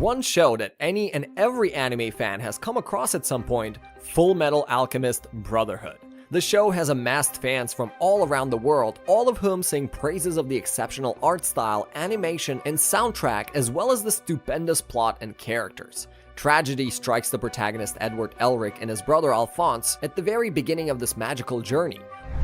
One show that any and every anime fan has come across at some point, Fullmetal Alchemist Brotherhood. The show has amassed fans from all around the world, all of whom sing praises of the exceptional art style, animation, and soundtrack, as well as the stupendous plot and characters. Tragedy strikes the protagonist Edward Elric and his brother Alphonse at the very beginning of this magical journey.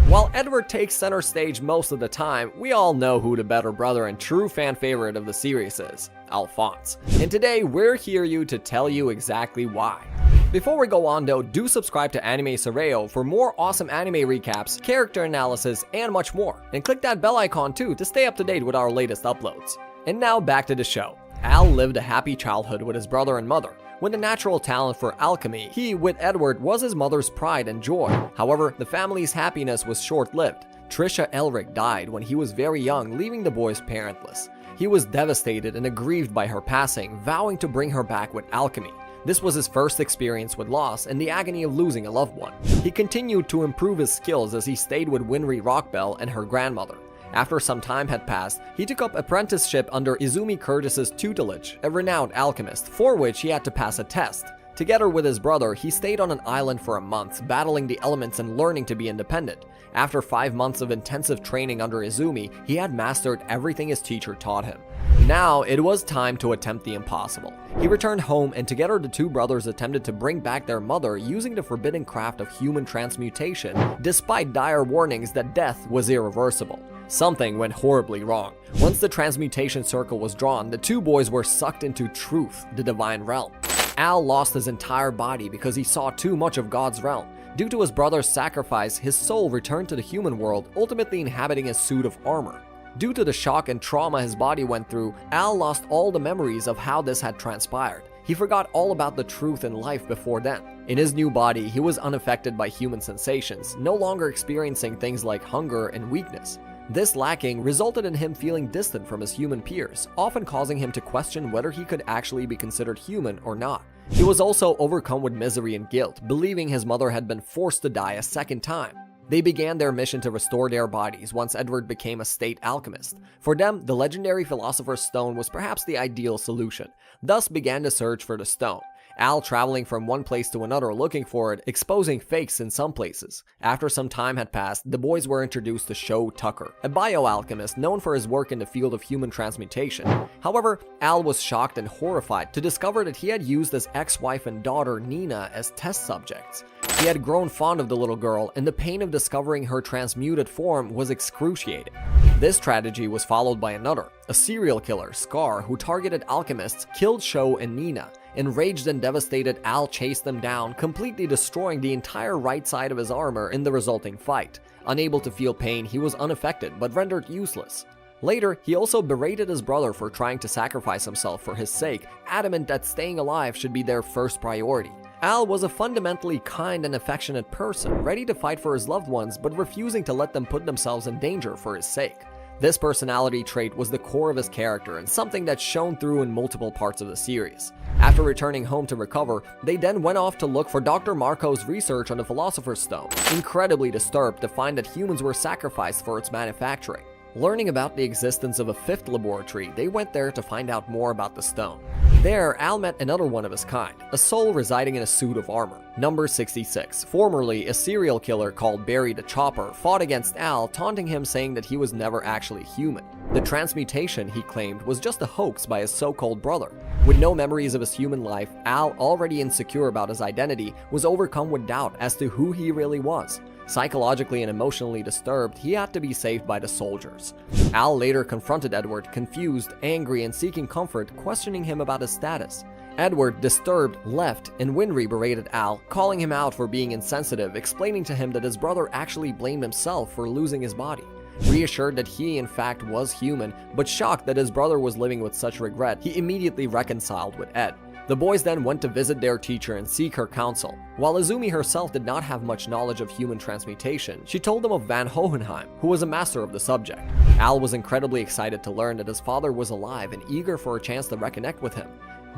While Edward takes center stage most of the time, we all know who the better brother and true fan favorite of the series is, Alphonse. And today we're here to tell you exactly why. Before we go on though, do subscribe to Anime Soreio for more awesome anime recaps, character analysis, and much more. And click that bell icon too to stay up to date with our latest uploads. And now back to the show. Al lived a happy childhood with his brother and mother. With a natural talent for alchemy, he, with Edward, was his mother's pride and joy. However, the family's happiness was short-lived. Trisha Elric died when he was very young, leaving the boys parentless. He was devastated and aggrieved by her passing, vowing to bring her back with alchemy. This was his first experience with loss and the agony of losing a loved one. He continued to improve his skills as he stayed with Winry Rockbell and her grandmother. After some time had passed, he took up apprenticeship under Izumi Curtis's tutelage, a renowned alchemist, for which he had to pass a test. Together with his brother, he stayed on an island for a month, battling the elements and learning to be independent. After 5 months of intensive training under Izumi, he had mastered everything his teacher taught him. Now, it was time to attempt the impossible. He returned home and together the two brothers attempted to bring back their mother using the forbidden craft of human transmutation, despite dire warnings that death was irreversible. Something went horribly wrong. Once the transmutation circle was drawn, the two boys were sucked into truth, the divine realm. Al lost his entire body because he saw too much of God's realm. Due to his brother's sacrifice, his soul returned to the human world, ultimately inhabiting a suit of armor. Due to the shock and trauma his body went through, Al lost all the memories of how this had transpired. He forgot all about the truth in life before then. In his new body, he was unaffected by human sensations, no longer experiencing things like hunger and weakness. This lacking resulted in him feeling distant from his human peers, often causing him to question whether he could actually be considered human or not. He was also overcome with misery and guilt, believing his mother had been forced to die a second time. They began their mission to restore their bodies once Edward became a state alchemist. For them, the legendary Philosopher's Stone was perhaps the ideal solution, thus began the search for the stone. Al traveling from one place to another looking for it, exposing fakes in some places. After some time had passed, the boys were introduced to Sho Tucker, a bioalchemist known for his work in the field of human transmutation. However, Al was shocked and horrified to discover that he had used his ex-wife and daughter Nina as test subjects. He had grown fond of the little girl, and the pain of discovering her transmuted form was excruciating. This tragedy was followed by another. A serial killer, Scar, who targeted alchemists, killed Sho and Nina. Enraged and devastated, Al chased them down, completely destroying the entire right side of his armor in the resulting fight. Unable to feel pain, he was unaffected, but rendered useless. Later, he also berated his brother for trying to sacrifice himself for his sake, adamant that staying alive should be their first priority. Al was a fundamentally kind and affectionate person, ready to fight for his loved ones, but refusing to let them put themselves in danger for his sake. This personality trait was the core of his character and something that shone through in multiple parts of the series. After returning home to recover, they then went off to look for Dr. Marco's research on the Philosopher's Stone, incredibly disturbed to find that humans were sacrificed for its manufacturing. Learning about the existence of a fifth laboratory, they went there to find out more about the stone. There, Al met another one of his kind, a soul residing in a suit of armor. Number 66, formerly a serial killer called Barry the Chopper, fought against Al, taunting him saying that he was never actually human. The transmutation, he claimed, was just a hoax by his so-called brother. With no memories of his human life, Al, already insecure about his identity, was overcome with doubt as to who he really was. Psychologically and emotionally disturbed, he had to be saved by the soldiers. Al later confronted Edward, confused, angry, and seeking comfort, questioning him about his status. Edward, disturbed, left, and Winry berated Al, calling him out for being insensitive, explaining to him that his brother actually blamed himself for losing his body. Reassured that he in fact was human, but shocked that his brother was living with such regret, he immediately reconciled with Ed. The boys then went to visit their teacher and seek her counsel. While Izumi herself did not have much knowledge of human transmutation, she told them of Van Hohenheim, who was a master of the subject. Al was incredibly excited to learn that his father was alive and eager for a chance to reconnect with him.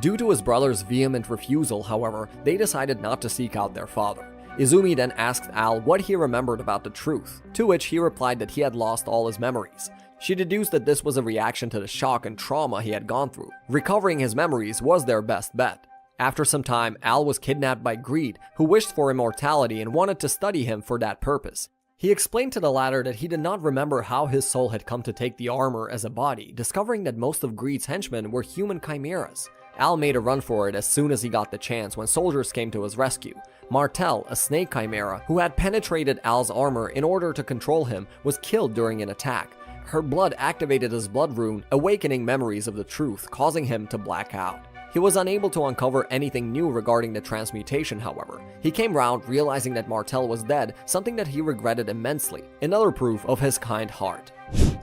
Due to his brother's vehement refusal, however, they decided not to seek out their father. Izumi then asked Al what he remembered about the truth, to which he replied that he had lost all his memories. She deduced that this was a reaction to the shock and trauma he had gone through. Recovering his memories was their best bet. After some time, Al was kidnapped by Greed, who wished for immortality and wanted to study him for that purpose. He explained to the latter that he did not remember how his soul had come to take the armor as a body, discovering that most of Greed's henchmen were human chimeras. Al made a run for it as soon as he got the chance when soldiers came to his rescue. Martel, a snake chimera, who had penetrated Al's armor in order to control him, was killed during an attack. Her blood activated his blood rune, awakening memories of the truth, causing him to black out. He was unable to uncover anything new regarding the transmutation, however. He came round realizing that Martel was dead, something that he regretted immensely, another proof of his kind heart.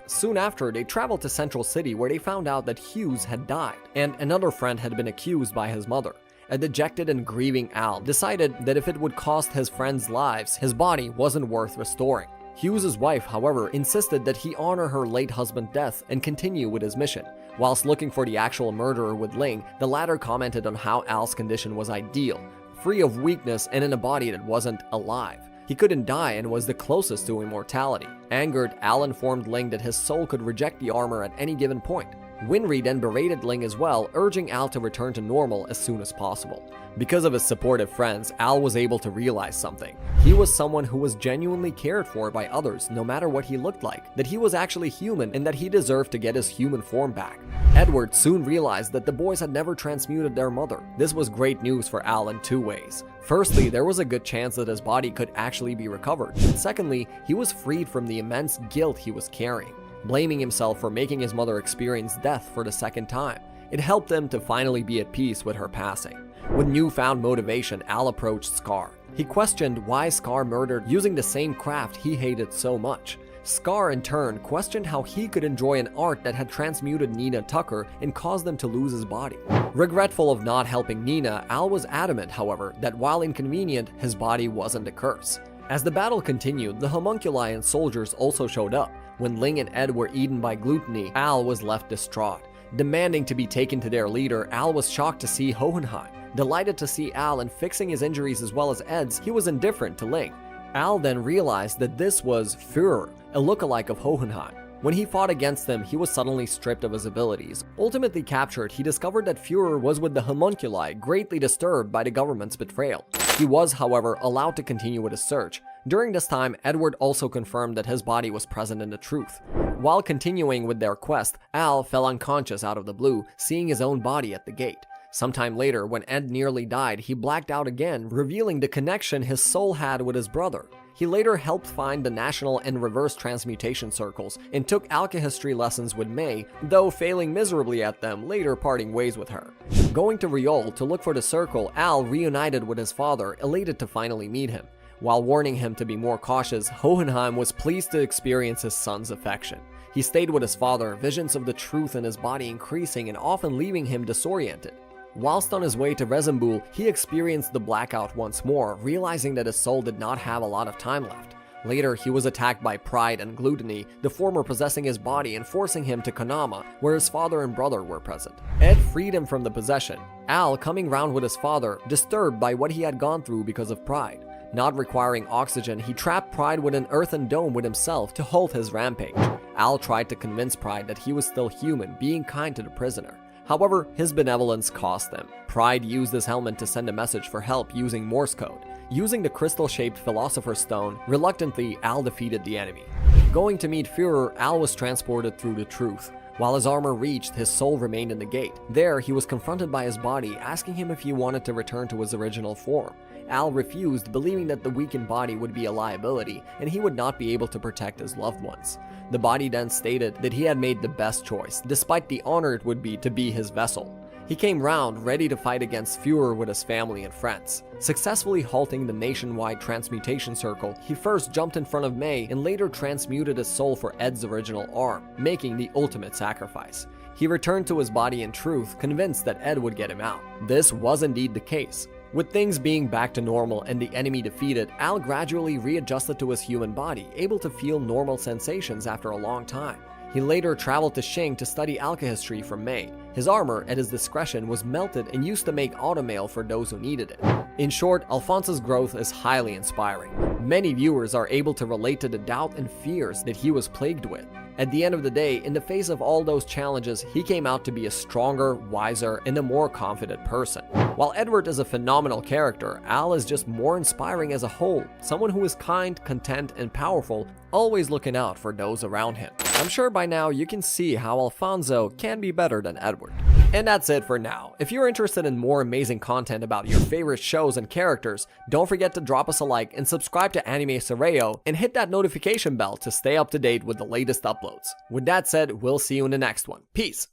Soon after, they traveled to Central City where they found out that Hughes had died, and another friend had been accused by his mother. A dejected and grieving Al decided that if it would cost his friends' lives, his body wasn't worth restoring. Hughes' wife, however, insisted that he honor her late husband's death and continue with his mission. Whilst looking for the actual murderer with Ling, the latter commented on how Al's condition was ideal, free of weakness and in a body that wasn't alive. He couldn't die and was the closest to immortality. Angered, Al informed Ling that his soul could reject the armor at any given point. Winry then berated Ling as well, urging Al to return to normal as soon as possible. Because of his supportive friends, Al was able to realize something. He was someone who was genuinely cared for by others, no matter what he looked like, that he was actually human and that he deserved to get his human form back. Edward soon realized that the boys had never transmuted their mother. This was great news for Al in two ways. Firstly, there was a good chance that his body could actually be recovered. And secondly, he was freed from the immense guilt he was carrying, blaming himself for making his mother experience death for the second time. It helped him to finally be at peace with her passing. With newfound motivation, Al approached Scar. He questioned why Scar murdered using the same craft he hated so much. Scar in turn questioned how he could enjoy an art that had transmuted Nina Tucker and caused him to lose his body. Regretful of not helping Nina, Al was adamant, however, that while inconvenient, his body wasn't a curse. As the battle continued, the homunculi and soldiers also showed up. When Ling and Ed were eaten by gluttony, Al was left distraught. Demanding to be taken to their leader, Al was shocked to see Hohenheim. Delighted to see Al and fixing his injuries as well as Ed's, he was indifferent to Ling. Al then realized that this was Führer, a lookalike of Hohenheim. When he fought against them, he was suddenly stripped of his abilities. Ultimately captured, he discovered that Führer was with the homunculi, greatly disturbed by the government's betrayal. He was, however, allowed to continue with his search. During this time, Edward also confirmed that his body was present in the truth. While continuing with their quest, Al fell unconscious out of the blue, seeing his own body at the gate. Sometime later, when Ed nearly died, he blacked out again, revealing the connection his soul had with his brother. He later helped find the national and reverse transmutation circles and took alchemy lessons with May, though failing miserably at them, later parting ways with her. Going to Riol to look for the circle, Al reunited with his father, elated to finally meet him. While warning him to be more cautious, Hohenheim was pleased to experience his son's affection. He stayed with his father, visions of the truth in his body increasing and often leaving him disoriented. Whilst on his way to Rezembul, he experienced the blackout once more, realizing that his soul did not have a lot of time left. Later, he was attacked by pride and gluttony, the former possessing his body and forcing him to Kanama, where his father and brother were present. Ed freed him from the possession. Al, coming round with his father, disturbed by what he had gone through because of pride. Not requiring oxygen, he trapped Pride with an earthen dome with himself to halt his rampage. Al tried to convince Pride that he was still human, being kind to the prisoner. However, his benevolence cost them. Pride used his helmet to send a message for help using Morse code. Using the crystal-shaped Philosopher's Stone, reluctantly, Al defeated the enemy. Going to meet Führer, Al was transported through the truth. While his armor reached, his soul remained in the gate. There, he was confronted by his body, asking him if he wanted to return to his original form. Al refused, believing that the weakened body would be a liability, and he would not be able to protect his loved ones. The body then stated that he had made the best choice, despite the honor it would be to be his vessel. He came round, ready to fight against Führer with his family and friends. Successfully halting the nationwide transmutation circle, he first jumped in front of May and later transmuted his soul for Ed's original arm, making the ultimate sacrifice. He returned to his body in truth, convinced that Ed would get him out. This was indeed the case. With things being back to normal and the enemy defeated, Al gradually readjusted to his human body, able to feel normal sensations after a long time. He later traveled to Xing to study alchemy from May. His armor, at his discretion, was melted and used to make automail for those who needed it. In short, Alphonse's growth is highly inspiring. Many viewers are able to relate to the doubt and fears that he was plagued with. At the end of the day, in the face of all those challenges, he came out to be a stronger, wiser, and a more confident person. While Edward is a phenomenal character, Al is just more inspiring as a whole, someone who is kind, content, and powerful, always looking out for those around him. I'm sure by now you can see how Alfonso can be better than Edward. And that's it for now. If you're interested in more amazing content about your favorite shows and characters, don't forget to drop us a like and subscribe to Anime Soreio and hit that notification bell to stay up to date with the latest uploads. With that said, we'll see you in the next one. Peace!